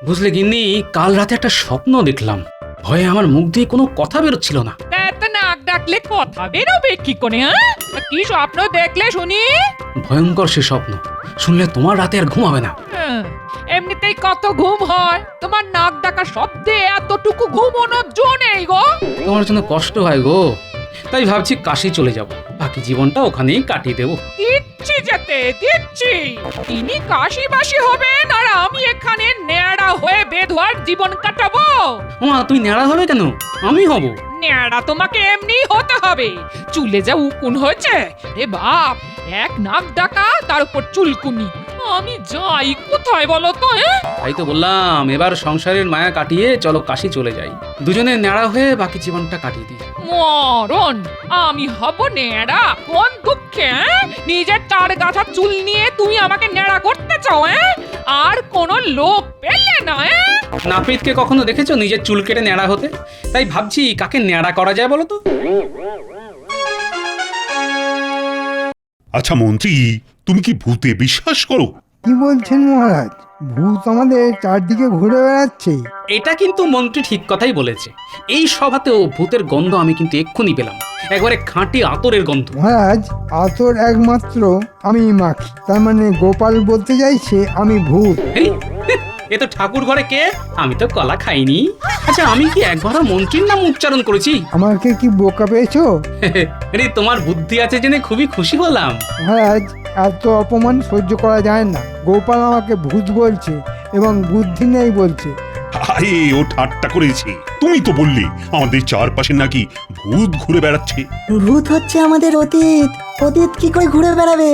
বুঝলে গিন্নি, কাল রাতে একটা স্বপ্ন দেখলাম। ভয়ে আমার মুখ দিয়ে কোনো কথা বেরোচ্ছিল না। তা নাক ডাকলে কথা বেরোবে কি করে? হ্যাঁ, কি স্বপ্ন দেখলে শুনি? ভয়ঙ্কর সে স্বপ্ন, শুনলে তোমার রাতে আর ঘুমাবে না। এমনিতেই কত ঘুম হয়, তোমার নাক ডাকা শব্দে এতটুকু ঘুমানোর জো নেই গো। তোমার জন্য কষ্ট হয় গো, তাই ভাবছি কাশি চলে যাব, বাকি জীবনটা ওখানেই কাটিয়ে দেবো। দিচ্ছি যেতে দিচ্ছি, তিনি কাশি বাসি হবেন আর আমি এখানে ন্যাড়া হয়ে বেধোয়ার জীবন কাটাবো। ওমা, তুমি ন্যাড়া হবে কেন? আমি হব। ন্যাড়া তোমাকে এমনি হতে হবে, চুলে যা উকুন হয়েছে রে বাপ, এক নাক ডাকা তার উপর চুলকুনি। আমি যাই কোথায় বলো তো? তাই তো বললাম, এবার সংসারের মায়া কাটিয়ে চলো কাশি চলে যাই, দুজনে ন্যাড়া হয়ে বাকি জীবনটা কাটিয়ে দিই। মরণ, আমি হব ন্যাড়া? কোন দুঃখে? নিজের তার গাছা চুল নিয়ে তুমি আমাকে ন্যাড়া করতে চাও? আর কোনো লোক পেলে না? নাপিতকে কখনো দেখেছো নিজের চুল কেটে ন্যাড়া হতে? তাই ভাবছি কাকে ন্যাড়া করা যায় বলো তো। আচ্ছা মন্ত্রী, তুমি কি ভূতে বিশ্বাস করো? কি বলছেন মহারাজ? ভূত আমাদের চারদিকে ঘুরে বেড়াচ্ছে। এটা কিন্তু মন্ত্রী ঠিক কথাই বলেছে। এই সভাতেও ভূতের গন্ধ আমি কিন্তু এক্ষুনি পেলাম, একবারে খাঁটি আতরের গন্ধ। মহারাজ, আতর একমাত্র আমি মাখি, তার মানে গোপাল বলতে চাইছে আমি ভূত। এই, এ তো ঠাকুর ঘরে কে? আমি তো কলা খাইনি। আচ্ছা, আমি কি একবারও মন্ত্রীর নাম উচ্চারণ করেছি? আমাকে কি বোকা পেয়েছো? আরে, তোমার বুদ্ধি আছে জেনে খুবই খুশি হলাম। মহারাজ, এত অপমান সহ্য করা যায় না। গোপাল আমাকে ভূত বলছে এবং বুদ্ধি নেই বলছে। আরে, ও ঠাট্টা করেছে। তুমি তো বললে আমাদের চারপাশে নাকি ভূত ঘুরে বেড়াচ্ছে। ভূত হচ্ছে আমাদের অতীত। অতীত কি করে ঘুরে বেড়াবে?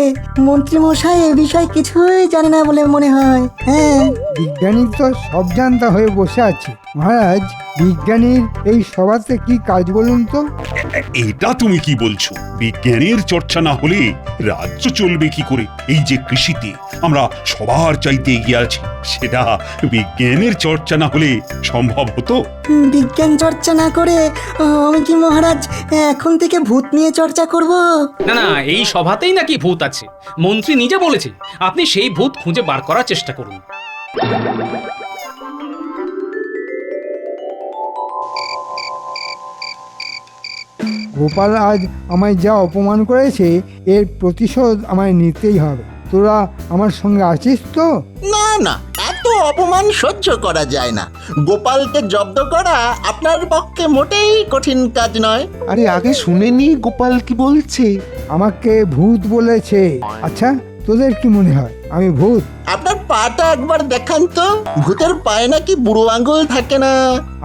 মন্ত্রী মশাই এ বিষয়ে কিছুই জানে না বলে মনে হয়। হ্যাঁ, বিজ্ঞানী তো সব জানতা হয়ে বসে আছে। মহারাজ, বিজ্ঞানীর এই সভাতে কি কাজ বলুন তো? এটা তুমি কি বলছো? বিজ্ঞানের চর্চা না হলে রাজ্য চলবে কি করে? এই যে কৃষিতে আমরা সবার চাইতে এগিয়ে আছি, সেটা বিজ্ঞানের চর্চা না হলে সম্ভব হতো? বিজ্ঞান চর্চা না করে আমি কি মহারাজ এখন থেকে ভূত নিয়ে চর্চা করব? না না, এই সভাতেই নাকি ভূত আছে, মন্ত্রী নিজে বলেছে। আপনি সেই ভূত খুঁজে বার করার চেষ্টা করুন। গোপাল আজ আমায় যা অপমান করেছে, এর প্রতিশোধ আমায় নিতেই হবে। তোরা আমার সঙ্গে আছিস তো? না না, এত অপমান সহ্য করা যায় না। গোপালকে জব্দ করা আপনার পক্ষে মোটেই কঠিন কাজ নয়। আরে আগে শুনেনি গোপাল কি বলছে? আমাকে ভূত বলেছে। আচ্ছা, তোদের কি মনে হয় আমি ভূত? আপনার পাটা একবার দেখান তো, ভূতের পায়ে নাকি বুড়ো আঙুল থাকে না?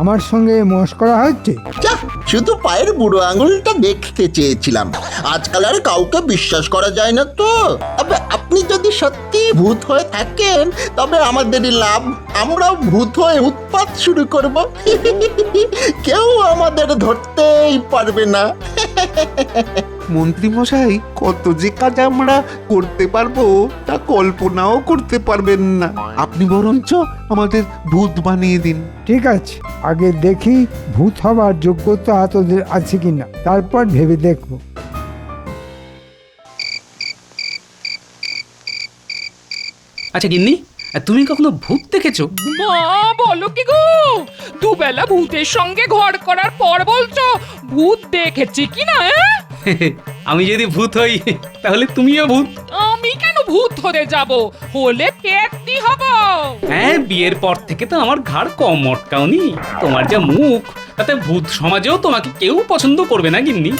আমার সঙ্গে মস্করা হচ্ছে? যা, শুধু পায়ের বুড়ো আঙুলটা দেখতে চেয়েছিলাম। আজকাল আর কাউকে বিশ্বাস করা যায় না তো। তবে আপনি যদি সত্যি ভূত হয়ে থাকেন, তবে আমাদেরই লাভ। আমরাও ভূত হয়ে উৎপাত শুরু করব। কেউ আমাদের ধরতেই পারবে না। মন্ত্রী মশাই, কত যে কাজ আমরা করতে পারবো তা কল্পনাও করতে পারবেন না। আপনি বরঞ্চ আমাদের ভূত বানিয়ে দিন। ঠিক আছে, আগে দেখি ভূত হবার যোগ্যতা তোদের আছে কিনা, তারপর ভেবে দেখবো। আচ্ছা গিন্নি, তুমি কখনো ভূত দেখেছো? মা, বলো কি গো? দুবেলা ভূতের সঙ্গে ঘর করার পর বলছো ভূত দেখেছি কিনা? আমি যদি ভূত হই, তাহলে তুমিও ভূত। আমি কেন ভূত হতে যাব? হলে পেটনি হব। হ্যাঁ, বিয়ের পর থেকে তো আমার ঘাড় কম মটকাওনি। তোমার যা মুখ, তাতে ভূত সমাজেও তোমাকে কেউ পছন্দ করবে না গিন্নি।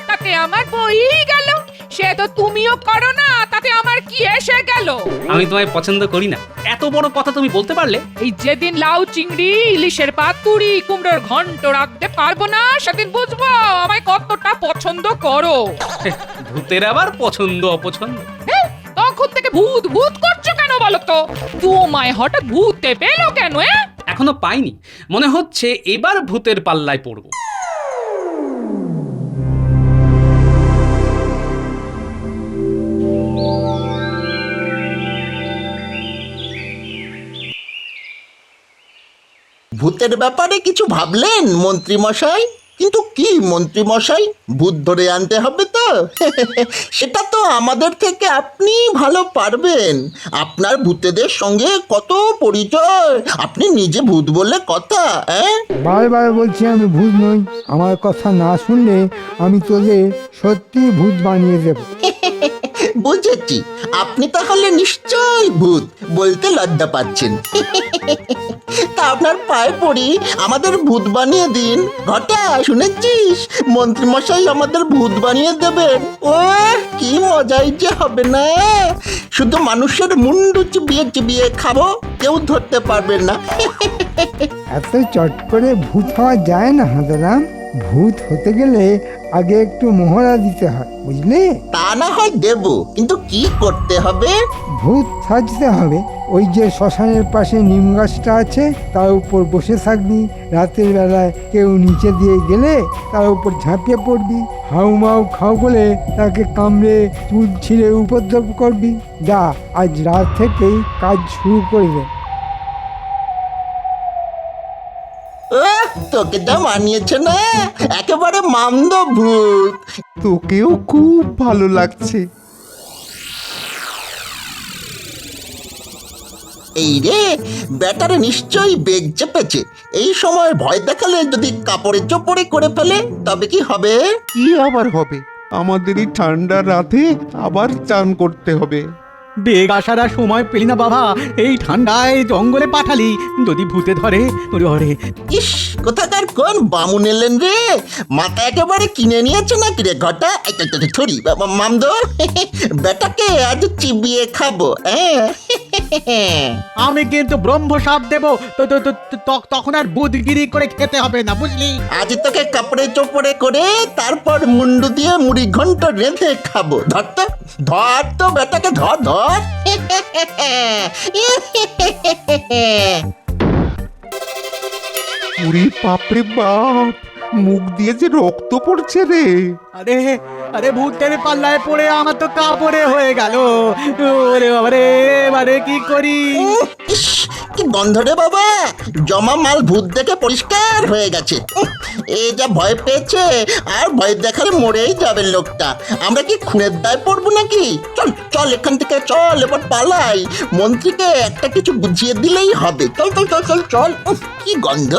তাতে আমার বই গেল, সে তো তুমিও করো না, তাতে আমার কি এসে গেল? আমি তোমায় পছন্দ করি না, এত বড় কথা তুমি বলতে পারলে? এই যেদিন লাউ চিংড়ি, ইলিশের পাতুরি, কুমড়োর ঘন্ট রাখতে পারবো না, সেদিন বুঝবো আমায় কতটা পছন্দ করো। ভূতের আবার পছন্দ অপছন্দ? তখন থেকে ভূত ভূত করছো কেন বলো তো? তোমায় হঠাৎ ভূতে পেলো কেন? এখনো পাইনি, মনে হচ্ছে এবার ভূতের পাল্লায় পড়বো। ভূতের ব্যাপারে কিছু ভাবলেন মন্ত্রী মশাই? কিন্তু কি মন্ত্রী মশাই, ভূত ধরে আনতে হবে তো? সেটা তো আমাদের থেকে আপনি ভালো পারবেন। আপনার ভূতেদের সঙ্গে কত পরিচয়, আপনি নিজে ভূত বললে কথা। বারবার বলছি আমি ভূত নই। আমার কথা না শুনলে আমি তোদের সত্যি ভূত বানিয়ে দেবো। বুঝেছি, আপনি তাহলে নিশ্চয়ই ভূত, বলতে লজ্জা পাচ্ছেন। তা আপনার পায়ে পড়ি, আমাদের ভূত বানিয়ে দিন। ঘটা, শুনেছিস মন্ত্রী মশাই আমাদের ভূত বানিয়ে দেবেন? ও কি মজাই যে হবে না! শুধু মানুষের মুন্ডু চিবিয়ে চিবিয়ে খাবো, কেউ ধরতে পারবেন না। এত চট করে ভূত হওয়া যায় না হাঁদারাম। ভূত হতে গেলে আগে একটু মহড়া দিতে হয়, বুঝলে? তা না হয় দেব, কিন্তু কি করতে হবে? ভূত সাজতে হবে। ওই যে শ্মশানের পাশে নিম গাছটা আছে, তার উপর বসে থাকবি। রাতের বেলায় কেউ নিচে দিয়ে গেলে তার উপর ঝাঁপিয়ে পড়বি। হাউ মাউ খাও বলে তাকে কামড়ে চুল ছিঁড়ে উপদ্রব করবি। যা, আজ রাত থেকেই কাজ শুরু করে দে। তোকে যা মানিয়েছে না, একেবারে মামদ ভূত। তোকেও খুব ভালো লাগছে। এই রে, ব্যাটারে নিশ্চয়ই বেগ চেপেছে। এই সময় ভয় দেখালে যদি কাপড়ে চোপড়ে করে ফেলে, তবে কি হবে? কি আবার হবে? আমাদের এই ঠান্ডা রাতে আবার চান করতে হবে। বেগ আসার আর সময় পেলি না বাবা, এই ঠান্ডায় জঙ্গলে পাঠালি, যদি ভূতে ধরে ওরে। ইস, কোথাকার কোন বামুন এলেন রে? মাথা একেবারে কিনে নিয়েছে নাকি রে ঘটা? থরি মামদ, বেটাকে আজ চিবিয়ে খাবো। আমি কিন্তু ব্রহ্ম সাপ দেবো, তখন আর বুধগিরি করে খেতে হবে না, বুঝলি? আজ তোকে কাপড়ে চোপড়ে করে তারপর মুন্ডু দিয়ে মুড়ি ঘন্ট রেঁধে খাবো। ধর তো বেটাকে, ধর ধর। পুরি বাপরে বাপ, মুখ দিয়ে যে রক্ত পড়ছে রে। আরে আরে ভূতের পাল্লায় পড়ে আমার তো কাপড়ে হয়ে গেল। ওরে বাবারে, এবারে কি করি? ইস, কি গন্ধ রে বাবা! জমা মাল ভূত দেখে পরিষ্কার হয়ে গেছে। এ যা ভয় পেয়েছে, আর ভয় দেখালে মরেই যাবে লোকটা। আমরা কি খুনের দায় পড়বো নাকি? চল চল এখান থেকে, চল এবার পালাই। মন্ত্রীকে একটা কিছু বুঝিয়ে দিলেই হবে। চল চল চল চল চল। কি গন্ধ!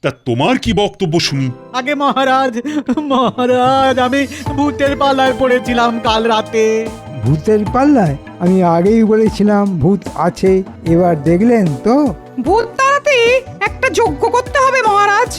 তা তোমার কি বক্তব্য শুনি? আগে মহারাজ, মহারাজ, আমি ভূতের পাল্লায় পড়েছিলাম কাল রাতে। ভূতের পাল্লায়? আমি আগেই বলেছিলাম ভূত আছে, এবার দেখলেন তো? ভূত তাড়াতে একটা যজ্ঞ করতে হবে মহারাজ।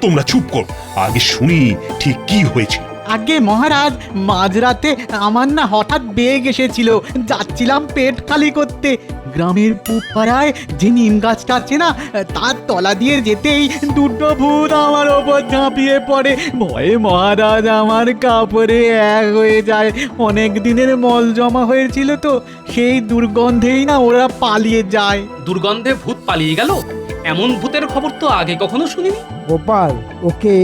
তোমরা চুপ করো, আগে শুনি ঠিক কি হয়েছে। আগে মহারাজ, মাঝরাতে আমার না হঠাৎ বেগ এসেছিল। যাচ্ছিলাম পেট খালি করতে। গ্রামের পূব পাড়ায় যে নিম গাছটা আছে না, তার তলা দিয়ে যেতেই দুটো ভূত আমার ওপর ঝাঁপিয়ে পড়ে। ভয়ে মহারাজ আমার কাপড়ে এক হয়ে যায়। অনেক দিনের মল জমা হয়েছিল তো, সেই দুর্গন্ধেই না ওরা পালিয়ে যায়। দুর্গন্ধে ভূত পালিয়ে গেল? এমন ভূতের খবর তো আগে কখনো শুনিনি। গোপাল, ওকে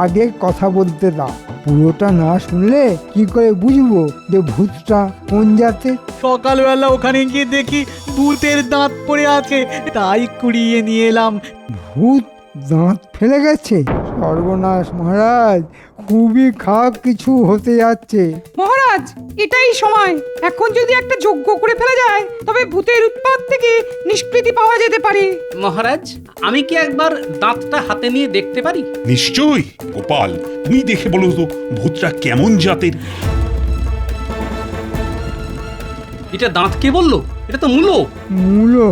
আগে কথা বলতে দাও। পুরোটা না শুনলে কি করে বুঝবো যে ভূতটা কোন জাতের? সকালবেলা ওখানে গিয়ে দেখি ভূতের দাঁত পড়ে আছে, তাই কুড়িয়ে নিয়ে এলাম। ভূত দাঁত ফেলে গেছে? সর্বনাশ মহারাজ, খুবই খারাপ কিছু হতে যাচ্ছে। মহারাজ, এটাই সময়। এখন যদি একটা যজ্ঞ করে ফেলা যায়, তবে ভূতের উৎপাত থেকে নিষ্কৃতি পাওয়া যেতে পারে। মহারাজ, আমি কি একবার দাঁতটা হাতে নিয়ে দেখতে পারি? নিশ্চয়ই। গোপাল, তুমি দেখে বলো তো ভূতটা কেমন জাতের। এটা দাঁত কে বললো? এটা তো মূলো। মূলো?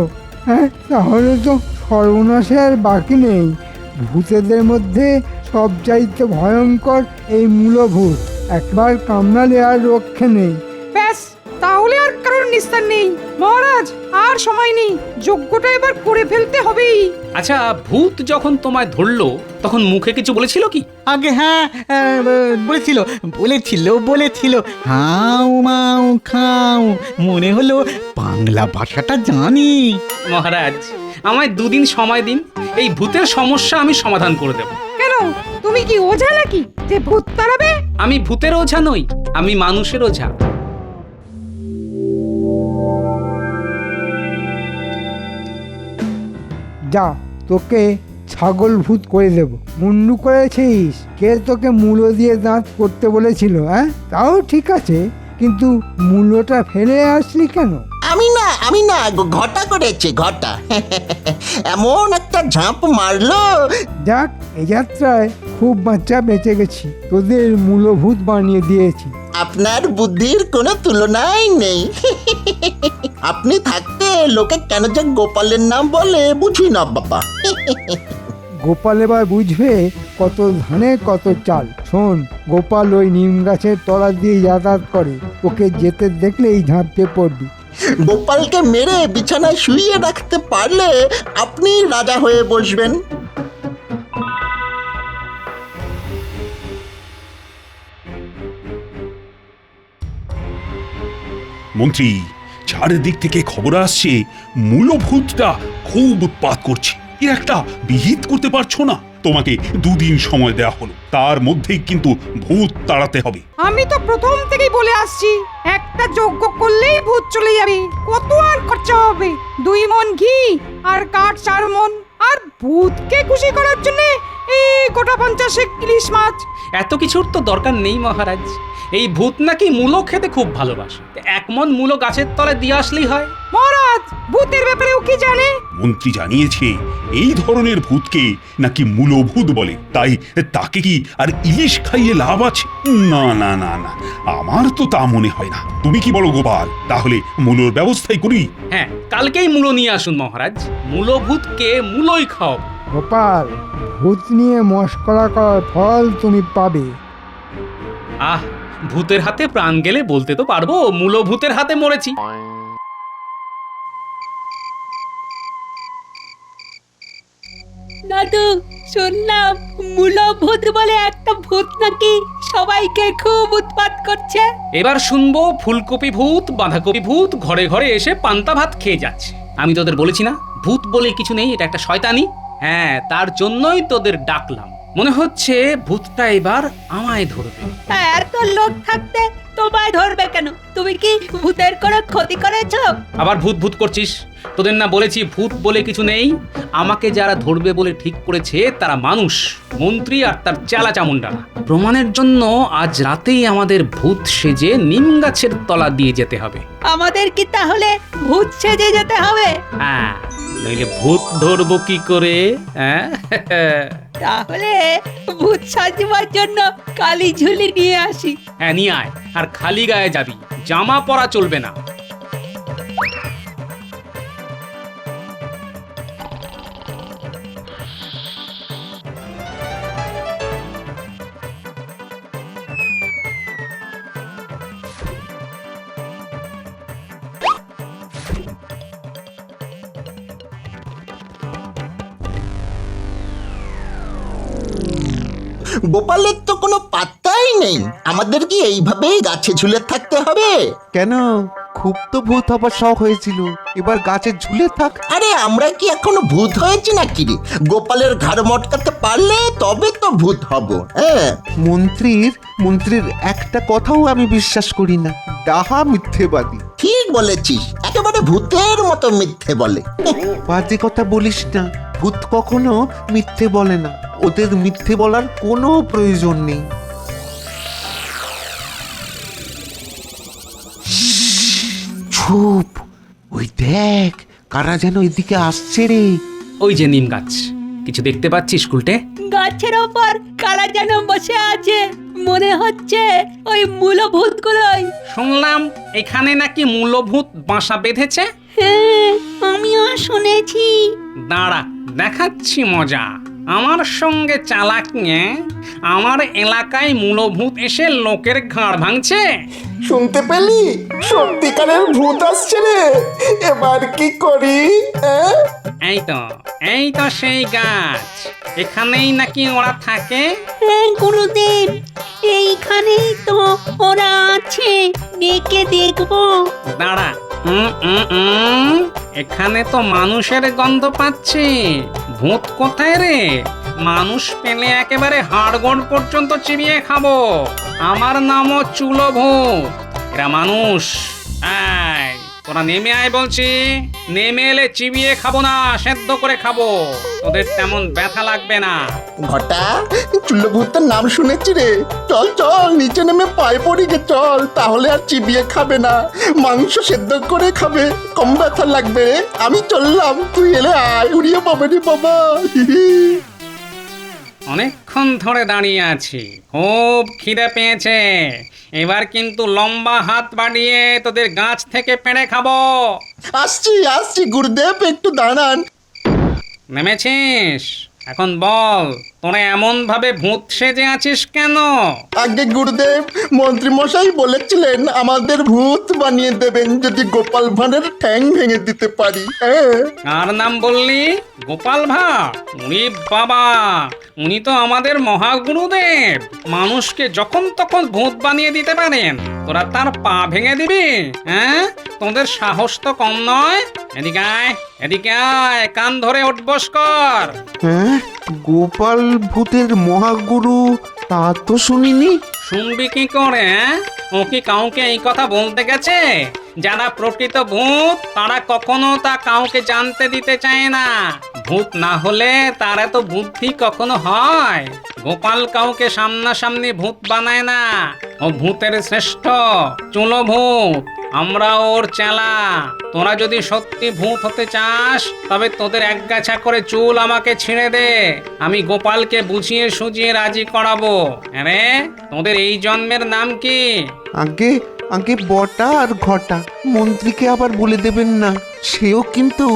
হ্যাঁ, তাহলে তো সর্বনাশে আর বাকি নেই। ভূতেদের মধ্যে সবচাইতে ভয়ঙ্কর এই মূলভূত। একবার কামড়ালে আর রক্ষে নেই। ব্যাস, তাহলে আর কারোর নিস্তার নেই। মহারাজ, আর সময় নেই, যজ্ঞটা এবার করে ফেলতে হবেই। আচ্ছা, ভূত যখন তোমায় ধরলো তখন মুখে কিছু বলেছিল কি? আগে হ্যাঁ, বলেছিল হাউ মাউ খাও। মনে হলো বাংলা ভাষাটা জানি। মহারাজ, আমায় 2 দিন সময় দিন, এই ভূতের সমস্যা আমি সমাধান করে দেব। কেন, তুমি কি ওঝা নাকি যে ভূত তাড়াবে? আমি ভূতের ওঝা নই, আমি মানুষের ওঝা। যা, তোকে ছাগল ভূত করে দেব। মুন্ডু করেছিস, কে তোকে মূলো দিয়ে দাঁত করতে বলেছিল? হ্যাঁ, তাও ঠিক আছে, কিন্তু মূলোটা ফেলে আসলি কেন? আমি না ঘটা করেছে ঘটা। এমন একটা ঝাঁপ মারলো। যাক, এই যাত্রায় খুব বাচ্চা বেঁচে গেছি, তোদের মূলভূত বানিয়ে দিয়েছি। আপনার বুদ্ধির কোনো তুলনাই নেই। আপনি থাকতে লোকে কেন যে গোপালের নাম বলে বুঝি না বাবা। গোপাল এবার বুঝবে কত ধানে কত চাল। শোন, গোপাল ওই নিম গাছের তলা দিয়ে যাতায়াত করে, ওকে যেতে দেখলেই ঝাঁপিয়ে পড়বি। গোপালকে মেরে বিছানায় শুইয়ে রাখতে পারলে আপনি রাজা হয়ে বসবেন। মন্ত্রী, চারিদিক থেকে খবর আসছে মূলভূতটা খুব উৎপাত করছে। এর একটা বিহিত করতে পারছো না? তোমাকে 2 দিন সময় দেওয়া হলো, তার মধ্যেই কিন্তু ভূত তাড়াতে হবে। আমি তো প্রথম থেকেই বলে আসছি, একটা যজ্ঞ করলেই ভূত চলে যাবে। কত আর খরচা হবে? 2 মণ ঘি আর কাঠ 4 মণ। আর ভূতকে খুশি করার জন্য এই গোটা 50 ইলিশ মাছ। এত কিছুর তো দরকার নেই মহারাজ। এই ভূত নাকি মূলো খেতে খুব ভালোবাসে, 1 মণ মূলো গাছের তলে দিয়ে আসলেই হয়। মহারাজ, ভূতের ব্যাপারেও কি জানে? মন্ত্রী জানিয়েছে এই ধরনের ভূতকে নাকি মূলভূত বলে, তাই তাকে কি আর ইলিশ খাইয়ে লাভ আছে? না না না না, আমার তো তা মনে হয় না। তুমি কি বলো গোপাল? তাহলে মূলোর ব্যবস্থাই করি। হ্যাঁ, কালকেই মূলো নিয়ে আসুন মহারাজ, মূলভূতকে মূলোই খাও। গোপাল, ভূত নিয়ে মস্করা করার ফল তুমি পাবে। আহ, ভূতের হাতে প্রাণ গেলে বলতে তো পারবো মূলভূতের হাতে মরেছি। দাদু, শুনলাম মূলভূত বলে একটা ভূত নাকি সবাইকে খুব উৎপাত করছে। এবার শুনবো ফুলকপি ভূত, বাঁধাকপি ভূত ঘরে ঘরে এসে পান্তা ভাত খেয়ে যাচ্ছে। আমি তোদের বলেছি না, ভূত বলে কিছু নেই, এটা একটা শয়তানি। হ্যাঁ, তার জন্যই তোদের ডাকলাম। মনে হচ্ছে ভূতটা এবার আমায় ধরবে। এত লোক থাকতে তোমায় ধরবে কেন? তুমি কি ভূতের কোনো ক্ষতি করেছো? আবার ভূত ভূত করছিস? তোদের না বলেছি ভূত বলে কিছু নেই। আমাকে যারা ধরবে বলে ঠিক করেছে তারা মানুষ, মন্ত্রী আর তার চেলা চামুন্ডারা। প্রমাণের জন্য আজ রাতেই আমাদের ভূত সেজে নিম গাছের তলা দিয়ে যেতে হবে। আমাদের কি তাহলে ভূত সেজে যেতে হবে? হ্যাঁ, নইলে ভূত ধরবো কি করে? হ্যাঁ, তাহলে ভূত সাজবার জন্য কালি ঝুলি নিয়ে আসি। হ্যাঁ নিয়ে আয়, আর খালি গায়ে যাবি, জামা পরা চলবে না। গোপালের তো কোনো পাত্তাই নেই। আমাদের কি এইভাবেই গাছে ঝুলে থাকতে হবে? কেন? খুব তো ভূত হবার শখ হয়েছিল, এবার গাছে ঝুলে থাক। আরে আমরা কি এখনো ভূত হয়েছি নাকি রে? গোপালের ঘাড় মটকাতে পারলে তবে তো ভূত হব। হ্যাঁ, মন্ত্রীর একটা কথাও আমি বিশ্বাস করি না, ডাহা মিথ্যেবাদী। ঠিক বলেছিস, একেবারে ভূতের মতো মিথ্যে বলে। বাজে কথা বলিস না, ভূত কখনো মিথ্যে বলে না, ওদের মিথ্যে বলার কোনো প্রয়োজন নেই। চুপ, ওই দেখ কারা যেন এদিকে আসছে রে। ওই যে নিম গাছ, কিছু দেখতে পাচ্ছিস উল্টে? গাছের ওপর কারা যেন বসে আছে, মনে হচ্ছে ওই মূলভূতগুলোই। শুনলাম এখানে নাকি মূলভূত বাসা বেঁধেছে। হ্যাঁ, আমিও শুনেছি। দাঁড়া, দেখাচ্ছি মজা। আমার সঙ্গে চালাক নিয়ে আমার এলাকায় মূলভূত এসে লোকের ঘাড় ভাঙছে। শুনতে পেলি? সত্যিকারের ভূত আসছে রে। এবার কি করি? এই তো সেই গাছ। এখানেই নাকি ওরা থাকে। হ্যাঁ গুরুদেব, এইখানেই তো ওরা আছে, ডেকে দেখবো। দাঁড়া, এখানে তো মানুষের গন্ধ পাচ্ছি। ভূত কোথায় রে? মানুষ পেলে একেবারে হাড়গোড় পর্যন্ত চিবিয়ে খাবো। আমার নামও চুলো ভূত। এরা মানুষ। আয়, তোরা নেমে আয় বলছি। নেমে এলে চিবিয়ে খাবো না, সেদ্ধ করে খাবো। তোদের তেমন ব্যথা লাগবে না। ঘটা, চুল্লভূতের নাম শুনেছি রে। চল চল, নিচে নেমে পায়ে পড়ি গে, চল। তাহলে আর চিবিয়ে খাবে না, মাংস সেদ্ধ করে খাবে, কম ব্যথা লাগবে রে। আমি চললাম, তুই এলে আয়। উড়িয়ে পাবে রে বাবা। অনেকক্ষণ ধরে দাঁড়িয়ে আছি, খুব খিদে পেয়েছে। এবার কিন্তু লম্বা হাত বাড়িয়ে তোদের গাছ থেকে পেড়ে খাবো। আসছি আসছি গুরুদেব, একটু দাঁড়ান। নেমেছিস? এখন বল, তোরা এমন ভাবে ভূত সেজে আছিস কেন? আগে গুরুদেব, মন্ত্রী মশাই বলেছিলেন আমাদের ভূত বানিয়ে দেবেন যদি গোপাল ভাঁড়ের ঠ্যাং ভেঙে দিতে পারি। হ্যাঁ, কার নাম বললি? গোপাল ভাঁড়? উনি বাবা, উনি তো আমাদের মহাগুরুদেব। মানুষকে যখন তখন ভূত বানিয়ে দিতে পারেন। তোরা তার পা ভেঙে দিবি? হ্যাঁ, তোদের সাহস তো কম নয়। এদিকে আয়, এদিকে আয়, কান ধরে উঠবস কর। হ্যাঁ, গোপাল ভূতের মহাগুরু তা তো শুনিনি। শুনবি কি করে? ও কি কাউকে এই কথা বলতে গেছে? যারা প্রকৃত ভূত তারা কখনো তা কাউকে জানতে দিতে চায় না। ভূত না হলে তার এত বুদ্ধি কখনো হয়? গোপাল কাউকে সামনাসামনি ভূত বানায় না। ও ভূতের শ্রেষ্ঠ, চুলো ভূত। আমরা ওর চেলা। তোরা যদি সত্যি ভূত হতে চাস তবে তোদের একগাছা করে চুল আমাকে ছিঁড়ে দে। আমি গোপালকে বুঝিয়ে সুঝিয়ে রাজি করাবো। আরে, তোদের এই জন্মের নাম কি? আগে আগে বটা আর ঘটা, মন্ত্রীকে আবার বলে দেবেন না, সেও কিন্তু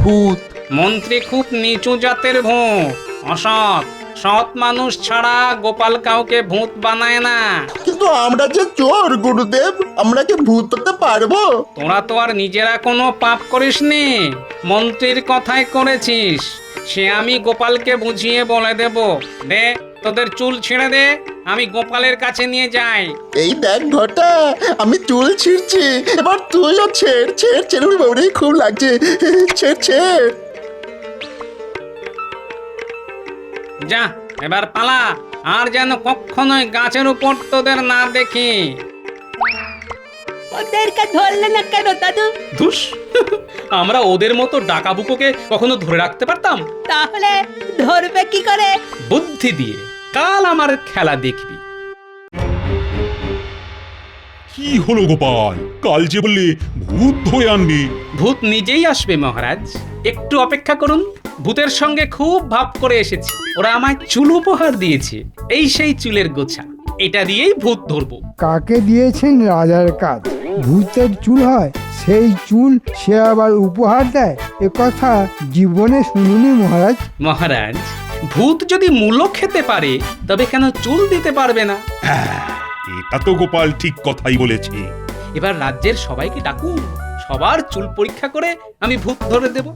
ভূত। মন্ত্রী খুব নিচু জাতের ভূত, অসৎ। সৎ মানুষ ছাড়া গোপাল কাউকে ভূত বানায় না। কিন্তু আমরা যে চোর গুরুদেব, আমরা কি ভূত হতে পারবো? তোরা তো আর নিজেরা কোনো পাপ করিসনি, মন্ত্রীর কথাই করেছিস। সে আমি গোপালকে বুঝিয়ে বলে দেব। দে, তোদের চুল ছিঁড়ে দে, আমি গোপালের কাছে নিয়ে যাই। এই দেখ ঘটা, আমি চুল ছিঁড়ছি, এবার তুইও ছেড় ছেড় ছেড়ে। বাবরে, খুব লাগছে, ছেড় ছেড়। যা, এবার পালা। আর যেন কখনোই গাছের উপর তোদের না দেখি। ওদেরকে ধরলে না কেন দাদু? ধুস, আমরা ওদের মতো ডাকাবুকোকে কখনো ধরে রাখতে পারতাম? তাহলে ধরবে কি করে? বুদ্ধি দিয়ে। কাল আমার খেলা দেখবি। কি হলো গোপাল? কাল যে বললে ভূত হয়ে আনবি। ভূত নিজেই আসবে মহারাজ, একটু অপেক্ষা করুন। ভূতের সঙ্গে খুব ভাব করে এসেছি। ওরা আমায় চুল উপহার দিয়েছে। এই সেই চুলের গোছা, এটা দিয়েই ভূত ধরবো। কাকে দিয়েছেন রাজার কাজ? ভূতের চুল হয়, সেই চুল সে আবার উপহার দেয়? এ কথা জীবনে শুনিনি মহারাজ। মহারাজ, ভূত যদি মূলো খেতে পারে তবে কেন চুল দিতে পারবে না? এটা তো গোপাল ঠিক কথাই বলেছে। এবার রাজ্যের সবাইকে ডাকুন, সবার চুল পরীক্ষা করে আমি ভূত ধরে দেব।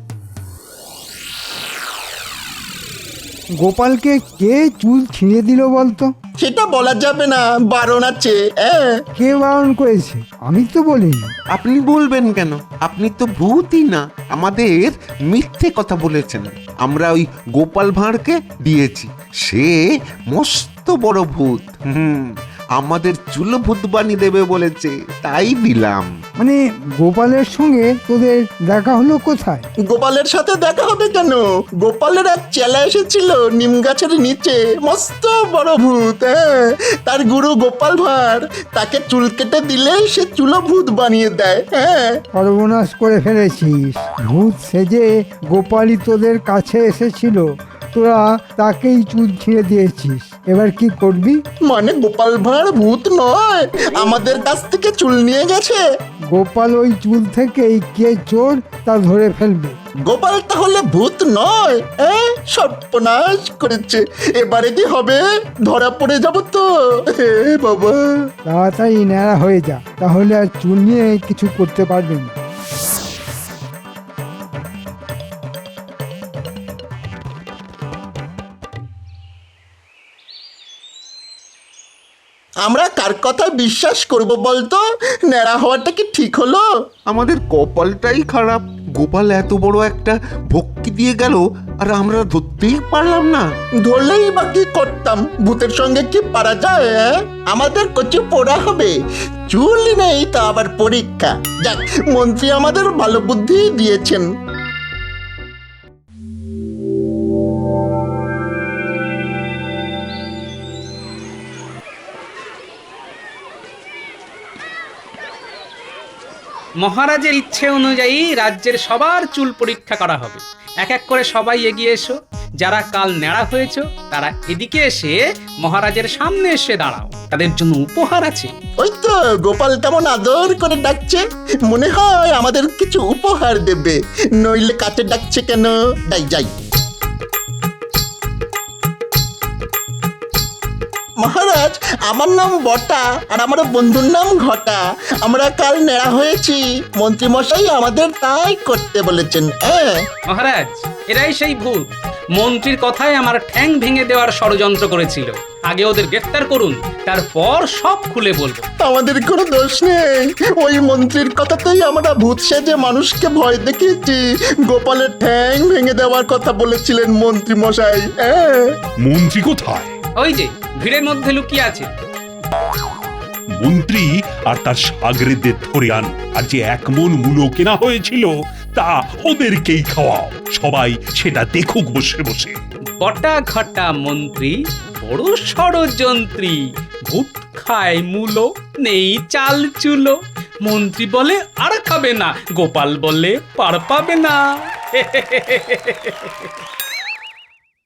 গোপালকে কে চুল ছিঁড়ে দিল বলতো? সেটা বলা যাবে না, বারণ আছে। কে বারণ করেছে? আমি তো বলিনি। আপনি বলবেন কেন? আপনি তো ভূতই না, আমাদের মিথ্যে কথা বলেছেন। আমরা ওই গোপাল ভাঁড়কে দিয়েছি, সে মস্ত বড় ভূত। আমাদের চুলো ভূত বানিয়ে দেবে বলেছে, তাই দিলাম। মানে গোপালের সঙ্গে তোদের দেখা হলো কোথায়? গোপালের সাথে দেখা হবে কেন? গোপালের এক চেলা এসেছিল নিম গাছের নিচে, মস্ত বড় ভূত। হ্যাঁ, তার গুরু গোপাল ভাঁড়, তাকে চুল কেটে দিলে সে চুলো ভূত বানিয়ে দেয়। হ্যাঁ, সর্বনাশ করে ফেলেছিস। ভূত সেজে গোপালই তোদের কাছে এসেছিল, তোরা তাকেই চুল ছিঁড়ে দিয়েছিস। এবার কি করবি? মানে গোপাল ভাঁড় ভূত নয়, আমাদের কাছ থেকে চুল নিয়ে গেছে। গোপাল ওই চুল থেকেই কে চোর তা ধরে ফেলবে। গোপাল তাহলে ভূত নয়? সর্বনাশ করেছে। এবারে কি হবে? ধরা পড়ে যাব তো। হে বাবা, তাড়াতাড়ি ন্যাড়া হয়ে যা, তাহলে আর চুল নিয়ে কিছু করতে পারবে না। আমরা কার কথা বিশ্বাস করব বলতো? ন্যাড়া হওয়াটা কি ঠিক হলো? আমাদের কপালটাই খারাপ। গোপাল এত বড় একটা ভক্তি দিয়ে গেল আর আমরা ধরতেই পারলাম না। ধরলেই বা কি করতাম? ভূতের সঙ্গে কি পারা যায়? আমাদের কচু পোড়া হবে, চুল নেই তা আবার পরীক্ষা। যাক, মন্ত্রী আমাদের ভালো বুদ্ধি দিয়েছেন। মহারাজের ইচ্ছে অনুযায়ী রাজ্যের সবার চুল পরীক্ষা করা হবে। এক এক করে সবাই এগিয়ে এসো। যারা কাল ন্যাড়া হয়েছ তারা এদিকে এসে মহারাজের সামনে এসে দাঁড়াও, তাদের জন্য উপহার আছে। ওই তো গোপাল কেমন আদর করে ডাকছে, মনে হয় আমাদের কিছু উপহার দেবে। নইলে কাছে ডাকছে কেন? যাই যাই। মহারাজ, আমার নাম বটা আর আমার বন্ধুর নাম ঘটা। আমরা কাল নেড়া হয়েছি, মন্ত্রী মশাই আমাদের তাই করতে বলেছেন। মহারাজ, এরাই সেই ভূত। মন্ত্রীর কথায় আমার ঠ্যাং ভেঙে দেওয়ার ষড়যন্ত্র করেছিল। আগে ওদের গ্রেফতার করুন, তারপর সব খুলে বলবো। আমাদের কোনো দোষ নেই, ওই মন্ত্রীর কথাতেই আমরা ভূত সেজে মানুষকে ভয় দেখিয়েছি। গোপালের ঠ্যাং ভেঙে দেওয়ার কথা বলেছিলেন মন্ত্রী মশাই। মন্ত্রী কোথায়? ওই যে ভিড়ের মধ্যে লুকিয়ে আছে। মন্ত্রী আর তার সাগরেদের ধরে আন, আর যে 1 মণ মূলো কেনা হয়েছিল তা ওদেরকেই খাওয়াও। সবাই সেটা দেখুক বসে বসে। বটা ঘটা মন্ত্রী বড় ষড়যন্ত্রী, ভূত খায় মূলো, নেই চাল চুলো। মন্ত্রী বলে আর খাবে না, গোপাল বলে পার পাবে না।